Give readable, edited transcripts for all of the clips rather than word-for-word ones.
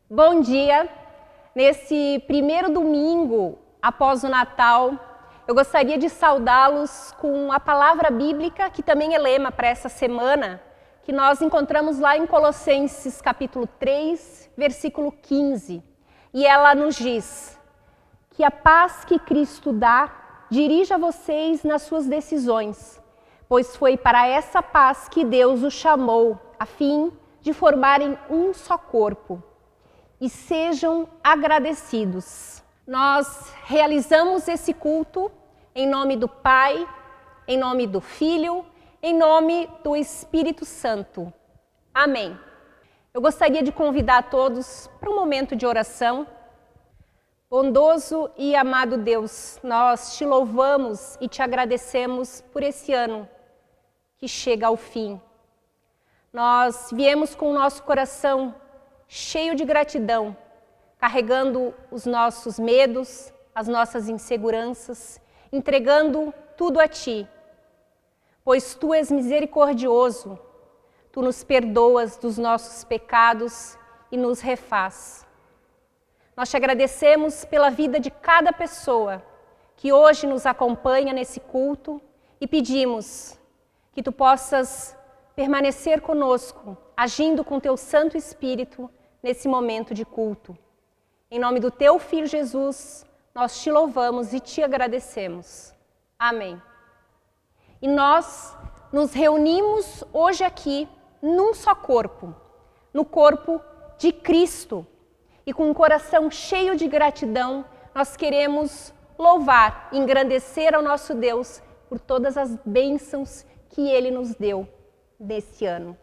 Bom dia! Nesse primeiro domingo após o Natal, eu gostaria de saudá-los com a palavra bíblica, que também é lema para essa semana, que nós encontramos lá em Colossenses capítulo 3, versículo 15. E ela nos diz que a paz que Cristo dá dirija vocês nas suas decisões, pois foi para essa paz que Deus os chamou, a fim de formarem um só corpo. E sejam agradecidos. Nós realizamos esse culto em nome do Pai, em nome do Filho, em nome do Espírito Santo. Amém. Eu gostaria de convidar a todos para um momento de oração. Bondoso e amado Deus, nós te louvamos e te agradecemos por esse ano que chega ao fim. Nós viemos com o nosso coração cheio de gratidão, carregando os nossos medos, as nossas inseguranças, entregando tudo a Ti, pois Tu és misericordioso, Tu nos perdoas dos nossos pecados e nos refaz. Nós te agradecemos pela vida de cada pessoa que hoje nos acompanha nesse culto e pedimos que Tu possas permanecer conosco, agindo com Teu Santo Espírito nesse momento de culto. Em nome do Teu Filho Jesus, nós Te louvamos e Te agradecemos. Amém. E nós nos reunimos hoje aqui num só corpo, no corpo de Cristo. E com um coração cheio de gratidão, nós queremos louvar e engrandecer ao nosso Deus por todas as bênçãos que Ele nos deu nesse ano.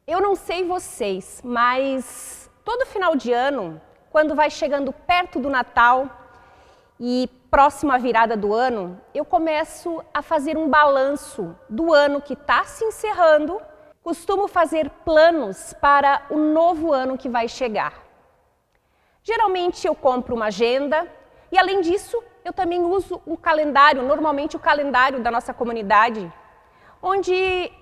Eu não sei vocês, mas todo final de ano, quando vai chegando perto do Natal e próximo à virada do ano, eu começo a fazer um balanço do ano que está se encerrando, costumo fazer planos para o novo ano que vai chegar. Geralmente eu compro uma agenda e, além disso, eu também uso um calendário, normalmente o calendário da nossa comunidade, onde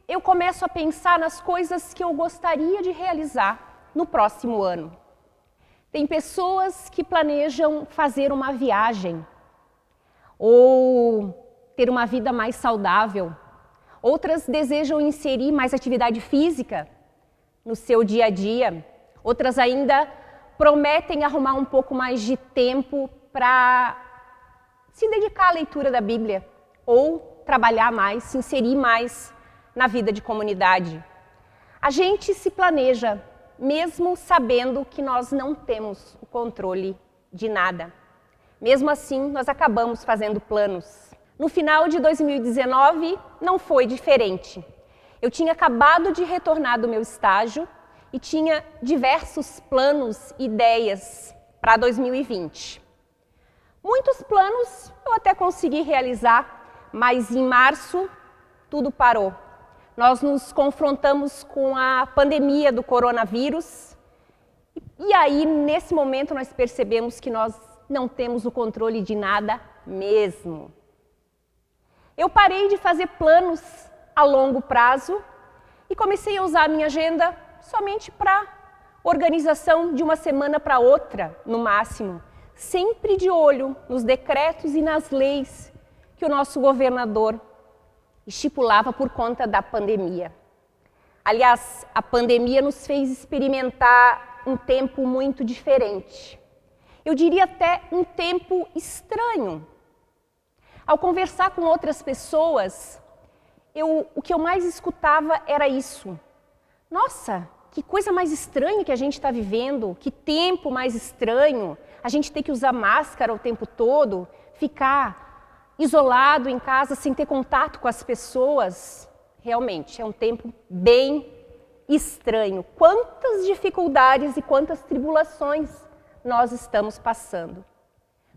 eu começo a pensar nas coisas que eu gostaria de realizar no próximo ano. Tem pessoas que planejam fazer uma viagem, ou ter uma vida mais saudável. Outras desejam inserir mais atividade física no seu dia a dia. Outras ainda prometem arrumar um pouco mais de tempo para se dedicar à leitura da Bíblia, ou trabalhar mais, se inserir mais na vida de comunidade. A gente se planeja, mesmo sabendo que nós não temos o controle de nada. Mesmo assim, nós acabamos fazendo planos. No final de 2019, não foi diferente. Eu tinha acabado de retornar do meu estágio e tinha diversos planos e ideias para 2020. Muitos planos eu até consegui realizar, mas em março tudo parou. Nós nos confrontamos com a pandemia do coronavírus e aí, nesse momento, nós percebemos que nós não temos o controle de nada mesmo. Eu parei de fazer planos a longo prazo e comecei a usar a minha agenda somente para organização de uma semana para outra, no máximo, sempre de olho nos decretos e nas leis que o nosso governador estipulava por conta da pandemia. Aliás, a pandemia nos fez experimentar um tempo muito diferente. Eu diria até um tempo estranho. Ao conversar com outras pessoas, o que eu mais escutava era isso. Nossa, que coisa mais estranha que a gente está vivendo, que tempo mais estranho, a gente ter que usar máscara o tempo todo, ficar isolado em casa sem ter contato com as pessoas. Realmente, é um tempo bem estranho. Quantas dificuldades e quantas tribulações nós estamos passando.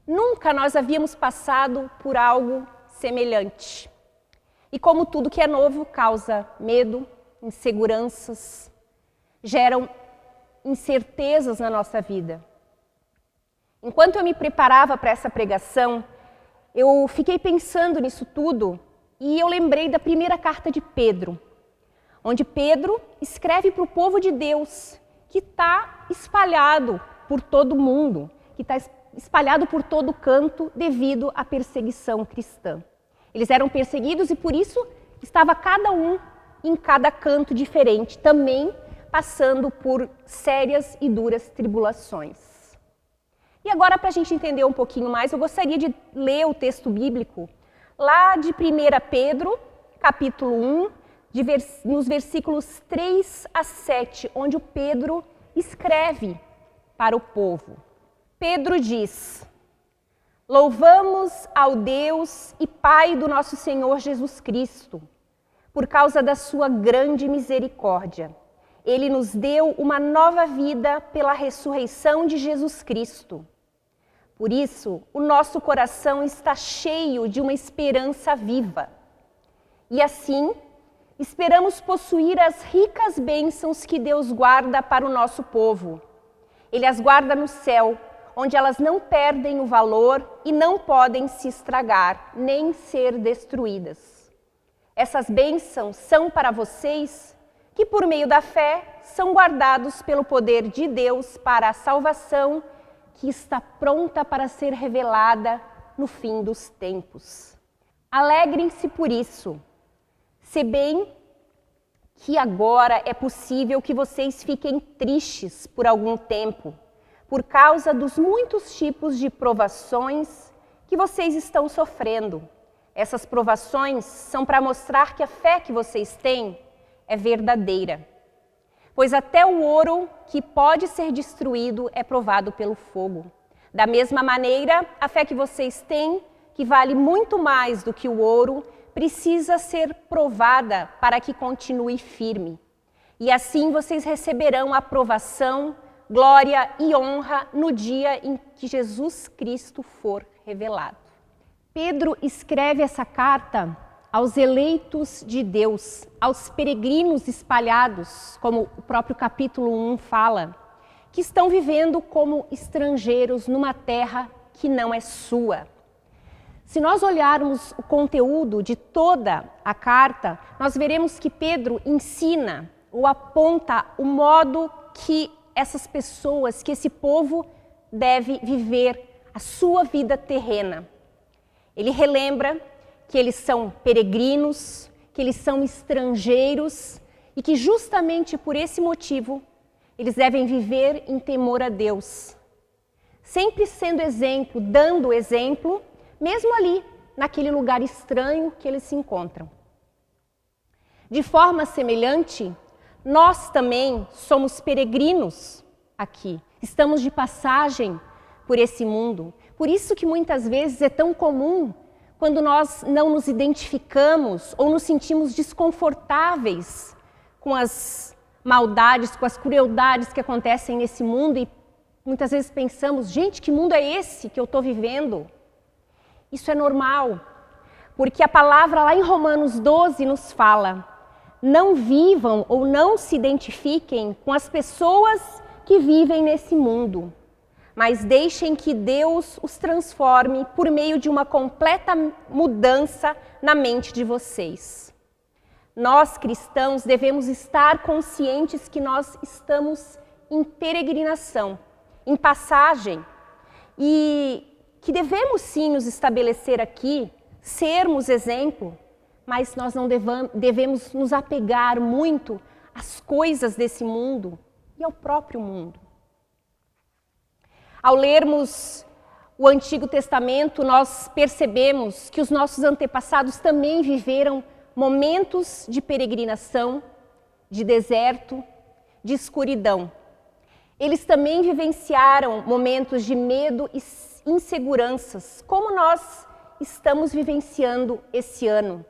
Nunca nós havíamos passado por algo semelhante. E como tudo que é novo causa medo, inseguranças, geram incertezas na nossa vida. Enquanto eu me preparava para essa pregação, eu fiquei pensando nisso tudo e eu lembrei da primeira carta de Pedro, onde Pedro escreve para o povo de Deus que está espalhado por todo mundo, que está espalhado por todo canto devido à perseguição cristã. Eles eram perseguidos e por isso estava cada um em cada canto diferente, também passando por sérias e duras tribulações. E agora, para a gente entender um pouquinho mais, eu gostaria de ler o texto bíblico lá de 1 Pedro, capítulo 1, nos versículos 3 a 7, onde o Pedro escreve para o povo. Pedro diz: louvamos ao Deus e Pai do nosso Senhor Jesus Cristo, por causa da sua grande misericórdia. Ele nos deu uma nova vida pela ressurreição de Jesus Cristo. Por isso, o nosso coração está cheio de uma esperança viva. E assim, esperamos possuir as ricas bênçãos que Deus guarda para o nosso povo. Ele as guarda no céu, onde elas não perdem o valor e não podem se estragar, nem ser destruídas. Essas bênçãos são para vocês, que por meio da fé são guardados pelo poder de Deus para a salvação que está pronta para ser revelada no fim dos tempos. Alegrem-se por isso, se bem que agora é possível que vocês fiquem tristes por algum tempo, por causa dos muitos tipos de provações que vocês estão sofrendo. Essas provações são para mostrar que a fé que vocês têm é verdadeira. Pois até o ouro que pode ser destruído é provado pelo fogo. Da mesma maneira, a fé que vocês têm, que vale muito mais do que o ouro, precisa ser provada para que continue firme. E assim vocês receberão a aprovação, glória e honra no dia em que Jesus Cristo for revelado. Pedro escreve essa carta aos eleitos de Deus, aos peregrinos espalhados, como o próprio capítulo 1 fala, que estão vivendo como estrangeiros numa terra que não é sua. Se nós olharmos o conteúdo de toda a carta, nós veremos que Pedro ensina ou aponta o modo que essas pessoas, que esse povo deve viver a sua vida terrena. Ele relembra que eles são peregrinos, que eles são estrangeiros e que justamente por esse motivo eles devem viver em temor a Deus. Sempre sendo exemplo, dando exemplo, mesmo ali, naquele lugar estranho que eles se encontram. De forma semelhante, nós também somos peregrinos aqui, estamos de passagem por esse mundo. Por isso que muitas vezes é tão comum quando nós não nos identificamos ou nos sentimos desconfortáveis com as maldades, com as crueldades que acontecem nesse mundo e muitas vezes pensamos, gente, que mundo é esse que eu estou vivendo? Isso é normal, porque a palavra lá em Romanos 12 nos fala, não vivam ou não se identifiquem com as pessoas que vivem nesse mundo, mas deixem que Deus os transforme por meio de uma completa mudança na mente de vocês. Nós, cristãos, devemos estar conscientes que nós estamos em peregrinação, em passagem, e que devemos sim nos estabelecer aqui, sermos exemplo, mas nós não devemos nos apegar muito às coisas desse mundo e ao próprio mundo. Ao lermos o Antigo Testamento, nós percebemos que os nossos antepassados também viveram momentos de peregrinação, de deserto, de escuridão. Eles também vivenciaram momentos de medo e inseguranças, como nós estamos vivenciando esse ano.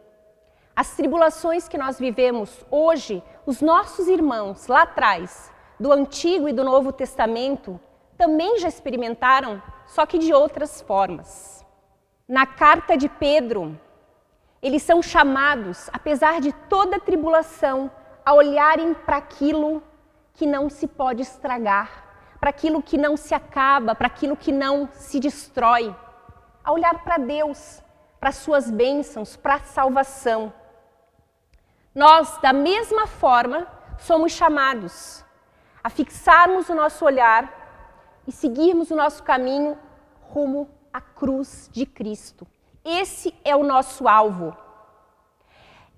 As tribulações que nós vivemos hoje, os nossos irmãos lá atrás, do Antigo e do Novo Testamento, também já experimentaram, só que de outras formas. Na carta de Pedro, eles são chamados, apesar de toda a tribulação, a olharem para aquilo que não se pode estragar, para aquilo que não se acaba, para aquilo que não se destrói, a olhar para Deus, para as suas bênçãos, para a salvação. Nós, da mesma forma, somos chamados a fixarmos o nosso olhar e seguirmos o nosso caminho rumo à cruz de Cristo. Esse é o nosso alvo.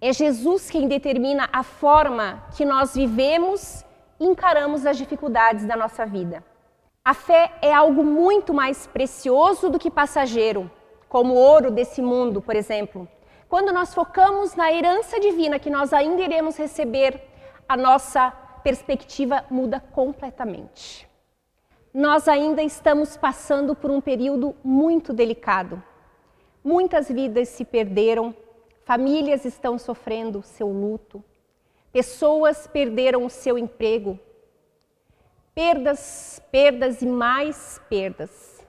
É Jesus quem determina a forma que nós vivemos e encaramos as dificuldades da nossa vida. A fé é algo muito mais precioso do que passageiro, como o ouro desse mundo, por exemplo. Quando nós focamos na herança divina que nós ainda iremos receber, a nossa perspectiva muda completamente. Nós ainda estamos passando por um período muito delicado. Muitas vidas se perderam, famílias estão sofrendo seu luto, pessoas perderam o seu emprego, perdas e mais perdas.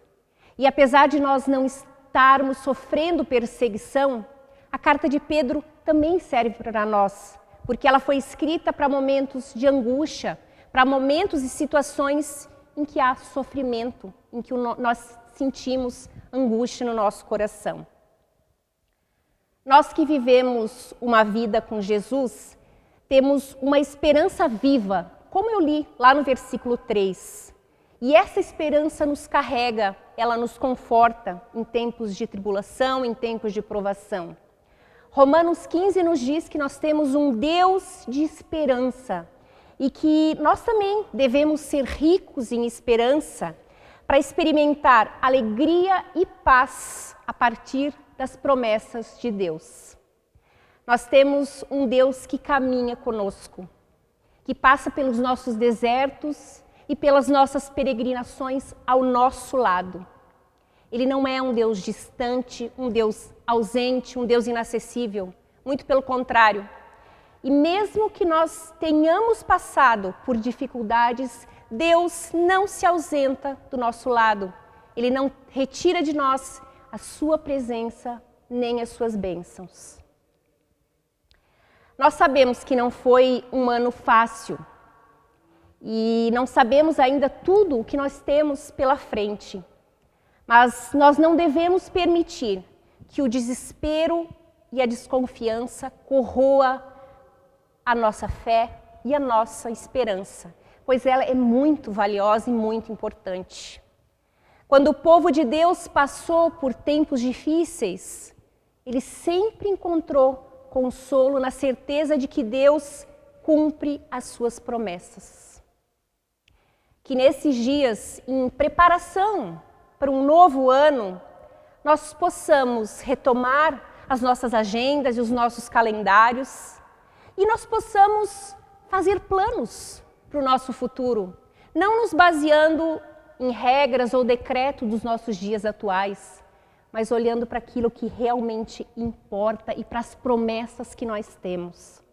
E apesar de nós não estarmos sofrendo perseguição, a carta de Pedro também serve para nós, porque ela foi escrita para momentos de angústia, para momentos e situações em que há sofrimento, em que nós sentimos angústia no nosso coração. Nós que vivemos uma vida com Jesus, temos uma esperança viva, como eu li lá no versículo 3. E essa esperança nos carrega, ela nos conforta em tempos de tribulação, em tempos de provação. Romanos 15 nos diz que nós temos um Deus de esperança e que nós também devemos ser ricos em esperança para experimentar alegria e paz a partir das promessas de Deus. Nós temos um Deus que caminha conosco, que passa pelos nossos desertos e pelas nossas peregrinações ao nosso lado. Ele não é um Deus distante, um Deus ausente, um Deus inacessível, muito pelo contrário. E mesmo que nós tenhamos passado por dificuldades, Deus não se ausenta do nosso lado. Ele não retira de nós a sua presença nem as suas bênçãos. Nós sabemos que não foi um ano fácil e não sabemos ainda tudo o que nós temos pela frente. Mas nós não devemos permitir que o desespero e a desconfiança corroa a nossa fé e a nossa esperança, pois ela é muito valiosa e muito importante. Quando o povo de Deus passou por tempos difíceis, ele sempre encontrou consolo na certeza de que Deus cumpre as suas promessas. Que nesses dias, em preparação para um novo ano, nós possamos retomar as nossas agendas e os nossos calendários e nós possamos fazer planos para o nosso futuro, não nos baseando em regras ou decreto dos nossos dias atuais, mas olhando para aquilo que realmente importa e para as promessas que nós temos.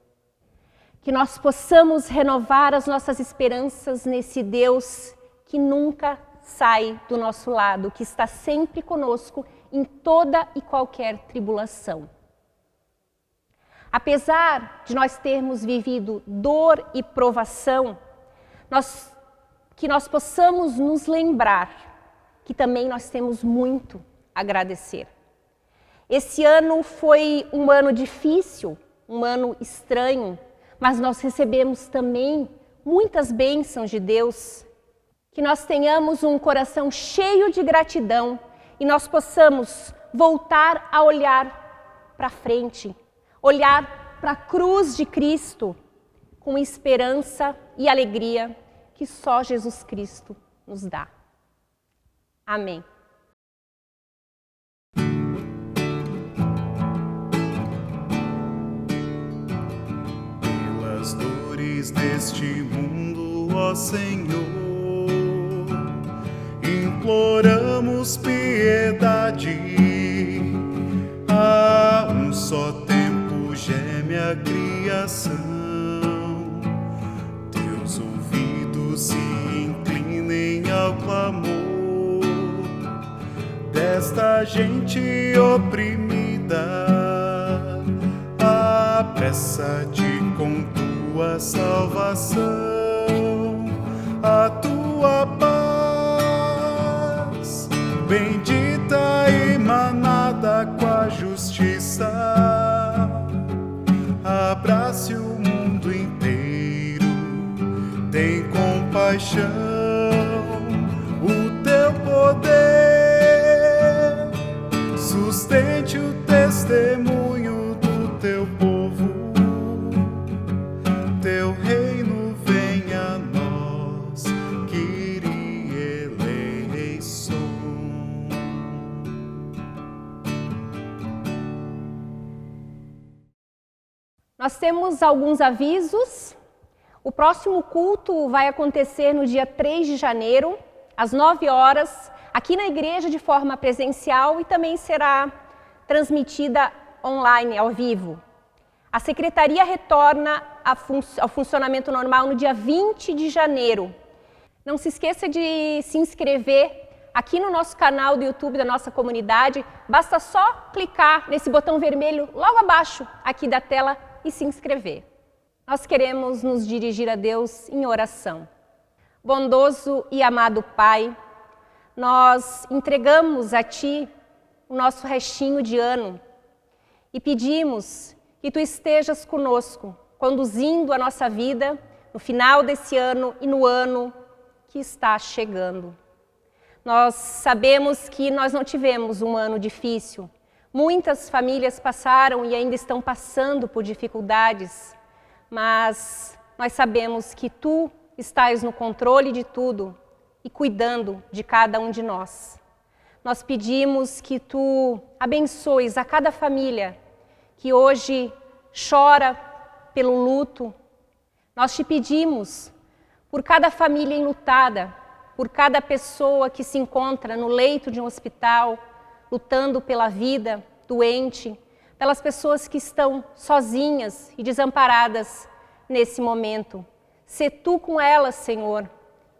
Que nós possamos renovar as nossas esperanças nesse Deus que nunca sai do nosso lado, que está sempre conosco em toda e qualquer tribulação. Apesar de nós termos vivido dor e provação, que nós possamos nos lembrar que também nós temos muito a agradecer. Esse ano foi um ano difícil, um ano estranho, mas nós recebemos também muitas bênçãos de Deus. Que nós tenhamos um coração cheio de gratidão e nós possamos voltar a olhar para frente, olhar para a cruz de Cristo com esperança e alegria que só Jesus Cristo nos dá. Amém. Pelas dores deste mundo, ó Senhor, imploramos piedade. A um só tempo geme a criação, teus ouvidos se inclinem ao clamor desta gente oprimida. Apressa-te com tua salvação, a tua paz, bendita e manada com a justiça. Abrace o mundo inteiro, tem compaixão, o teu poder sustente o testemunho do teu povo, teu reino venha a nós, Kyrie eleison. Nós temos alguns avisos. O próximo culto vai acontecer no dia 3 de janeiro, às 9 horas, aqui na igreja de forma presencial e também será transmitida online, ao vivo. A secretaria retorna ao funcionamento normal no dia 20 de janeiro. Não se esqueça de se inscrever aqui no nosso canal do YouTube da nossa comunidade. Basta só clicar nesse botão vermelho logo abaixo aqui da tela e se inscrever. Nós queremos nos dirigir a Deus em oração. Bondoso e amado Pai, nós entregamos a Ti o nosso restinho de ano e pedimos que Tu estejas conosco, conduzindo a nossa vida no final desse ano e no ano que está chegando. Nós sabemos que nós não tivemos um ano difícil. Muitas famílias passaram e ainda estão passando por dificuldades, mas nós sabemos que Tu estás no controle de tudo e cuidando de cada um de nós. Nós pedimos que Tu abençoes a cada família que hoje chora pelo luto. Nós Te pedimos por cada família enlutada, por cada pessoa que se encontra no leito de um hospital, lutando pela vida, doente, pelas pessoas que estão sozinhas e desamparadas nesse momento. Sê Tu com elas, Senhor,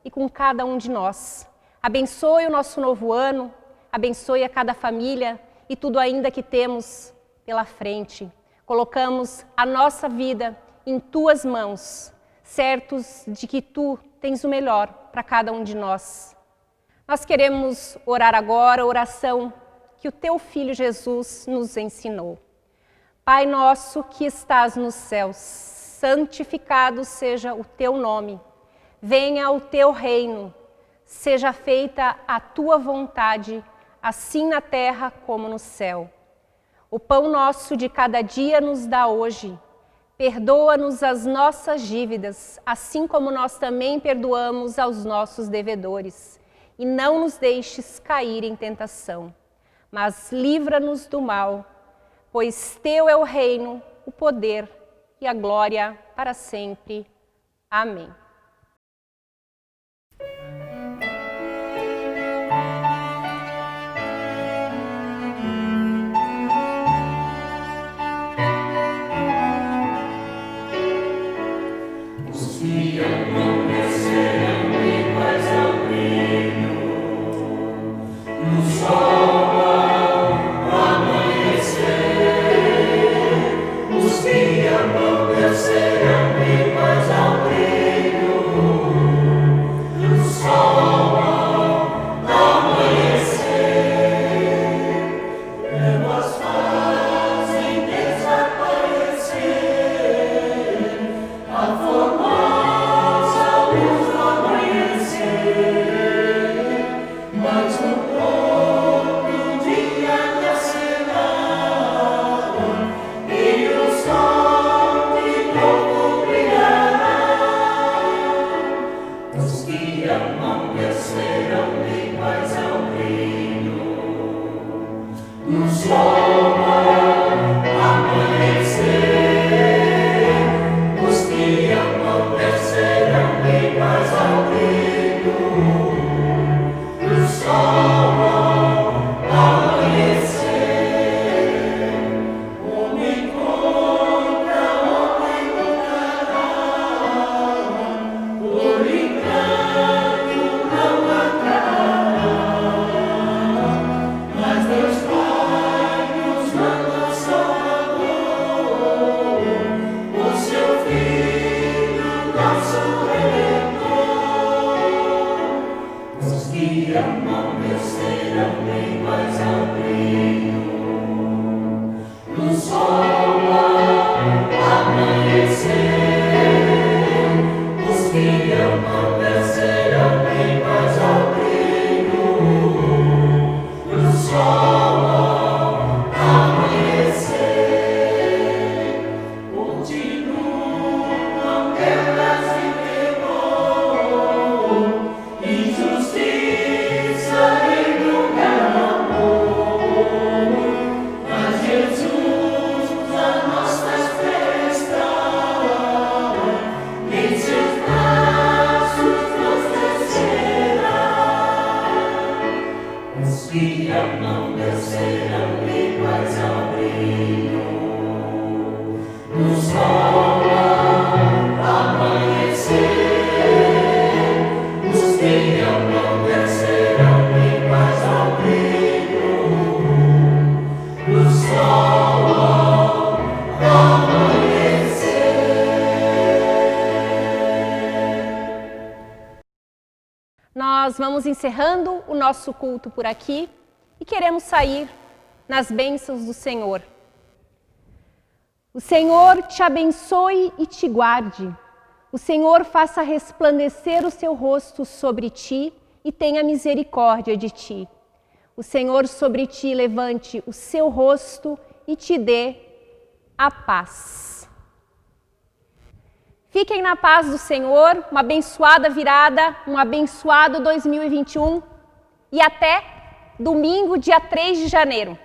e com cada um de nós. Abençoe o nosso novo ano, abençoe a cada família e tudo ainda que temos pela frente. Colocamos a nossa vida em Tuas mãos, certos de que Tu tens o melhor para cada um de nós. Nós queremos orar agora a oração que o Teu Filho Jesus nos ensinou. Pai nosso que estás nos céus, santificado seja o Teu nome. Venha o Teu reino, seja feita a Tua vontade, assim na terra como no céu. O pão nosso de cada dia nos dá hoje. Perdoa-nos as nossas dívidas, assim como nós também perdoamos aos nossos devedores. E não nos deixes cair em tentação, mas livra-nos do mal, pois Teu é o reino, o poder e a glória para sempre. Amém. Nós vamos encerrando o nosso culto por aqui e queremos sair nas bênçãos do Senhor. O Senhor te abençoe e te guarde. O Senhor faça resplandecer o seu rosto sobre ti e tenha misericórdia de ti. O Senhor sobre ti levante o seu rosto e te dê a paz. Fiquem na paz do Senhor, uma abençoada virada, um abençoado 2021 e até domingo, dia 3 de janeiro.